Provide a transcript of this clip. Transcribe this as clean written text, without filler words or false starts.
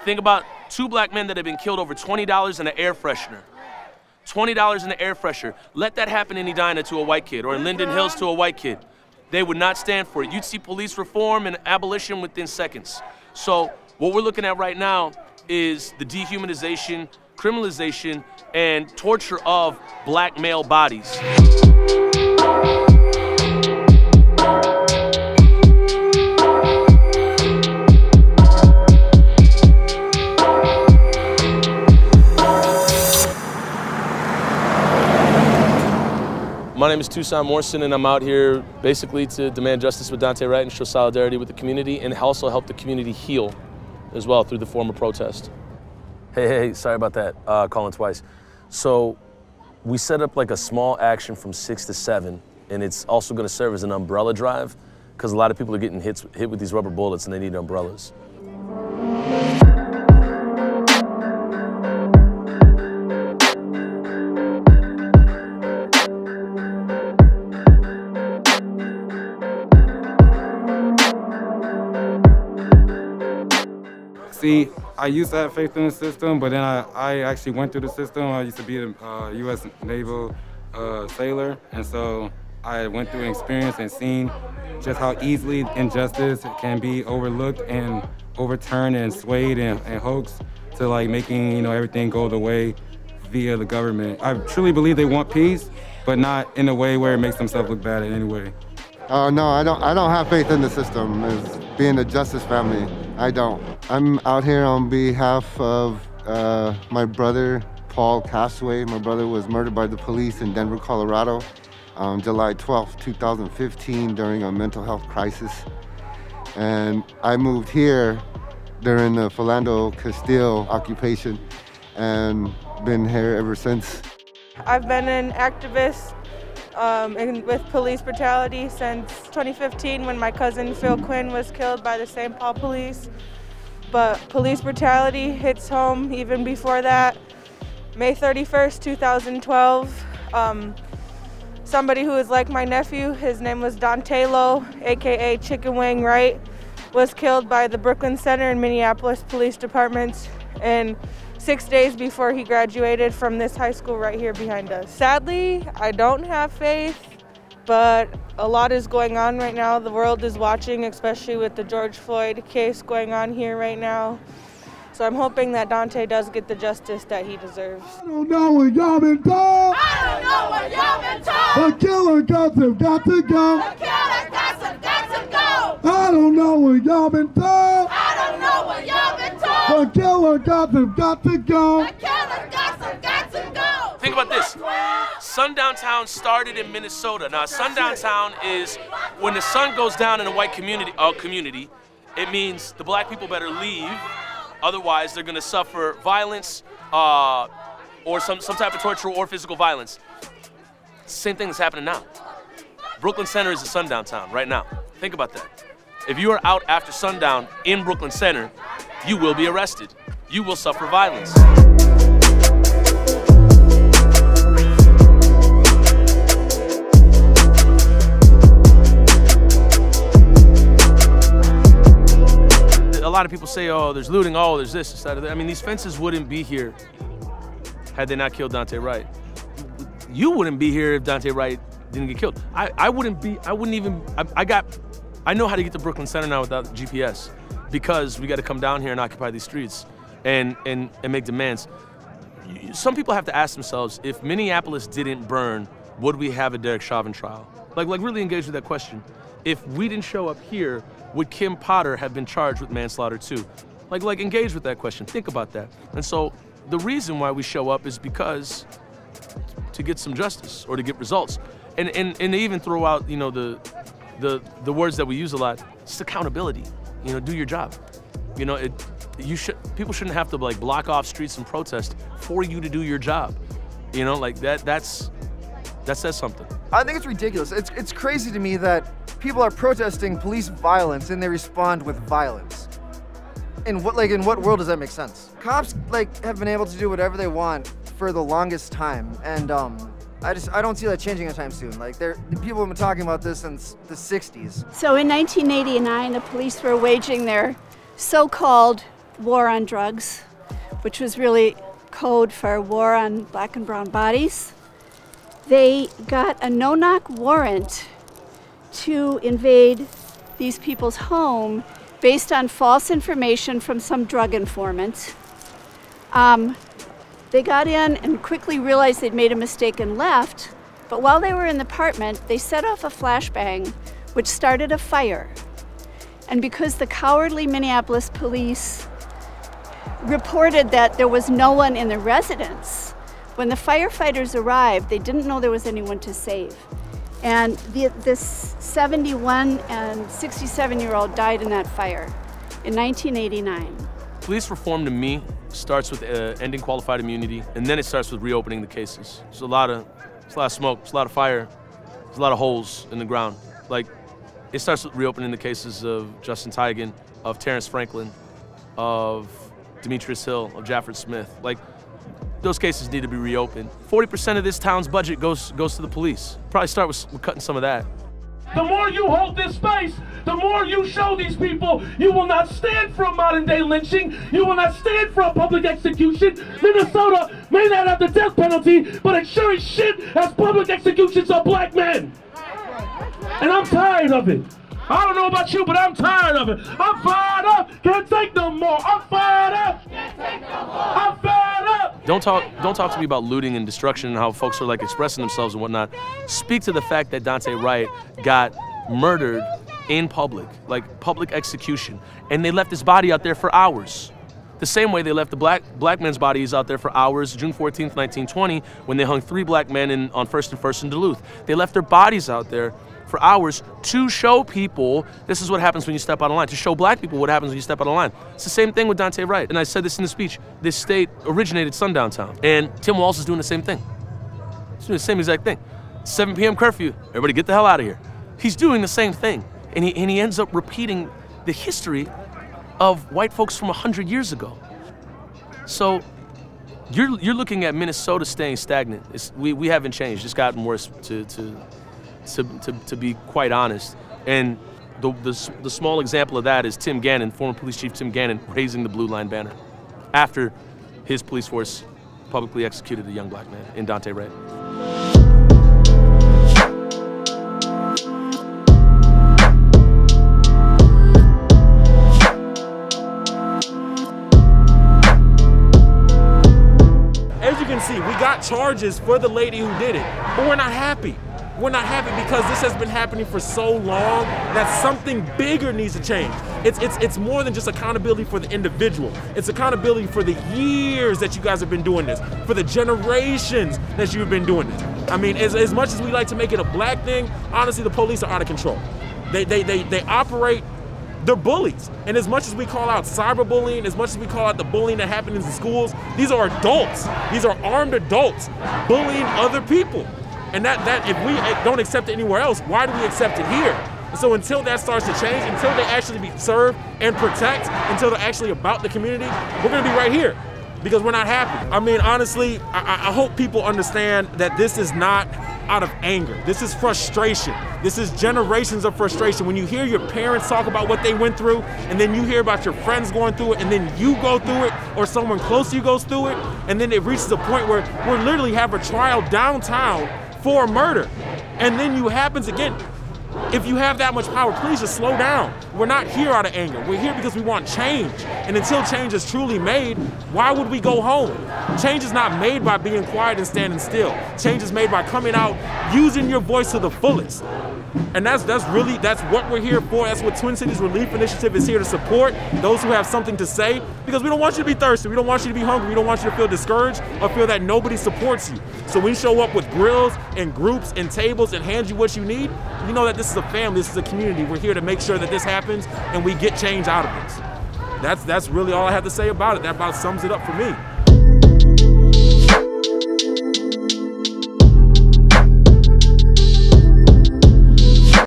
Think about 2 black men that have been killed over $20 in an air freshener. $20 in an air freshener. Let that happen in Edina to a white kid, or in Linden Hills to a white kid. They would not stand for it. You'd see police reform and abolition within seconds. So what we're looking at right now is the dehumanization, criminalization, and torture of black male bodies. My name is Toussaint Morrison, and I'm out here basically to demand justice with Daunte Wright and show solidarity with the community, and also help the community heal as well through the form of protest. Hey, sorry about that, calling twice. So we set up like a small action from 6 to 7, and it's also gonna serve as an umbrella drive, because a lot of people are getting hit with these rubber bullets and they need umbrellas. See, I used to have faith in the system, but then I actually went through the system. I used to be a U.S. naval sailor, and so I went through an experience and seen just how easily injustice can be overlooked and overturned and swayed and hoaxed to like making everything go the way via the government. I truly believe they want peace, but not in a way where it makes themselves look bad in any way. No, I don't have faith in the system as being a justice family. I don't. I'm out here on behalf of my brother, Paul Castaway. My brother was murdered by the police in Denver, Colorado on July 12th, 2015 during a mental health crisis. And I moved here during the Philando Castile occupation and been here ever since. I've been an activist with police brutality since 2015 when my cousin Phil Quinn was killed by the St. Paul police. But police brutality hits home even before that. May 31st, 2012, somebody who is like my nephew, his name was Daunte Lowe, aka Chicken Wing Wright, was killed by the Brooklyn Center and Minneapolis Police Departments, and 6 days before he graduated from this high school right here behind us. Sadly, I don't have faith, but a lot is going on right now. The world is watching, especially with the George Floyd case going on here right now. So I'm hoping that Daunte does get the justice that he deserves. I don't know what y'all been told. I don't know what y'all been told. The killer guts have got to go. The killer guts have got to go. I don't know what y'all been told. I don't know what y'all been told. The killer guts have got to go. The killer guts have got to go. Think about this. Sundown Town started in Minnesota. Now, Sundown Town is when the sun goes down in a white community, it means the black people better leave. Otherwise, they're gonna suffer violence or some type of torture or physical violence. Same thing that's happening now. Brooklyn Center is a sundown town right now. Think about that. If you are out after sundown in Brooklyn Center, you will be arrested. You will suffer violence. A lot of people say, oh, there's looting, oh, there's this, that. I mean, these fences wouldn't be here had they not killed Daunte Wright. You wouldn't be here if Daunte Wright didn't get killed. I know how to get to Brooklyn Center now without GPS, because we got to come down here and occupy these streets and make demands. Some people have to ask themselves, if Minneapolis didn't burn, would we have a Derek Chauvin trial? Like really engage with that question. If we didn't show up here, would Kim Potter have been charged with manslaughter too? Like engage with that question, think about that. And so the reason why we show up is because to get some justice or to get results. And they even throw out, the words that we use a lot, it's accountability. Do your job. People shouldn't have to like block off streets and protest for you to do your job. That says something. I think it's ridiculous. It's crazy to me that people are protesting police violence and they respond with violence. In what world does that make sense? Cops have been able to do whatever they want for the longest time, and I don't see that changing anytime soon. People have been talking about this since the 60s. So in 1989, the police were waging their so-called war on drugs, which was really code for war on black and brown bodies. They got a no-knock warrant to invade these people's home based on false information from some drug informant. They got in and quickly realized they'd made a mistake and left, but while they were in the apartment, they set off a flashbang which started a fire. And because the cowardly Minneapolis police reported that there was no one in the residence, when the firefighters arrived, they didn't know there was anyone to save. And this 71 and 67-year-old died in that fire in 1989. Police reform to me starts with ending qualified immunity, and then it starts with reopening the cases. There's a lot of smoke, there's a lot of fire, there's a lot of holes in the ground. Like, it starts with reopening the cases of Justin Teigen, of Terrence Franklin, of Demetrius Hill, of Jafford Smith. Like, those cases need to be reopened. 40% of this town's budget goes to the police. Probably start with cutting some of that. The more you hold this space, the more you show these people you will not stand for a modern-day lynching, you will not stand for a public execution. Minnesota may not have the death penalty, but it sure as shit has public executions of black men. And I'm tired of it. I don't know about you, but I'm tired of it. I'm fired up. Can't take no more. I'm fired up. Can't take no more. I'm fired up. Don't talk to me about looting and destruction and how folks are like expressing themselves and whatnot. Speak to the fact that Daunte Wright got murdered in public, like public execution, and they left his body out there for hours. The same way they left the black men's bodies out there for hours, June 14th, 1920, when they hung 3 black men on First and First in Duluth. They left their bodies out there for hours to show people this is what happens when you step out of line, to show black people what happens when you step out of line. It's the same thing with Daunte Wright. And I said this in the speech. This state originated Sundown Town. And Tim Walz is doing the same thing. He's doing the same exact thing. 7 p.m. curfew. Everybody get the hell out of here. He's doing the same thing. And he ends up repeating the history of white folks from 100 years ago. So you're looking at Minnesota staying stagnant. We haven't changed. It's gotten worse to be quite honest. And the small example of that is Tim Gannon, former police chief Tim Gannon, raising the Blue Line banner after his police force publicly executed a young black man in Daunte Wright. As you can see, we got charges for the lady who did it, but we're not happy. We're not happy because this has been happening for so long that something bigger needs to change. It's more than just accountability for the individual. It's accountability for the years that you guys have been doing this, for the generations that you've been doing this. I mean, as much as we like to make it a black thing, honestly, the police are out of control. They operate, they're bullies. And as much as we call out cyberbullying, as much as we call out the bullying that happens in the schools, these are adults. These are armed adults bullying other people. And that if we don't accept it anywhere else, why do we accept it here? And so until that starts to change, until they actually be served and protect, until they're actually about the community, we're gonna be right here because we're not happy. I mean, honestly, I hope people understand that this is not out of anger. This is frustration. This is generations of frustration. When you hear your parents talk about what they went through, and then you hear about your friends going through it, and then you go through it, or someone close to you goes through it, and then it reaches a point where we literally have a trial downtown for murder, and then you happens again. If you have that much power, please just slow down. We're not here out of anger. We're here because we want change. And until change is truly made, why would we go home? Change is not made by being quiet and standing still. Change is made by coming out, using your voice to the fullest. And that's what we're here for. That's what Twin Cities Relief Initiative is here to support, those who have something to say, because we don't want you to be thirsty, we don't want you to be hungry, we don't want you to feel discouraged or feel that nobody supports you. So we show up with grills and groups and tables and hand you what you need. You know that this is a family, this is a community. We're here to make sure that this happens and we get change out of this. That's really all I have to say about it. That about sums it up for me.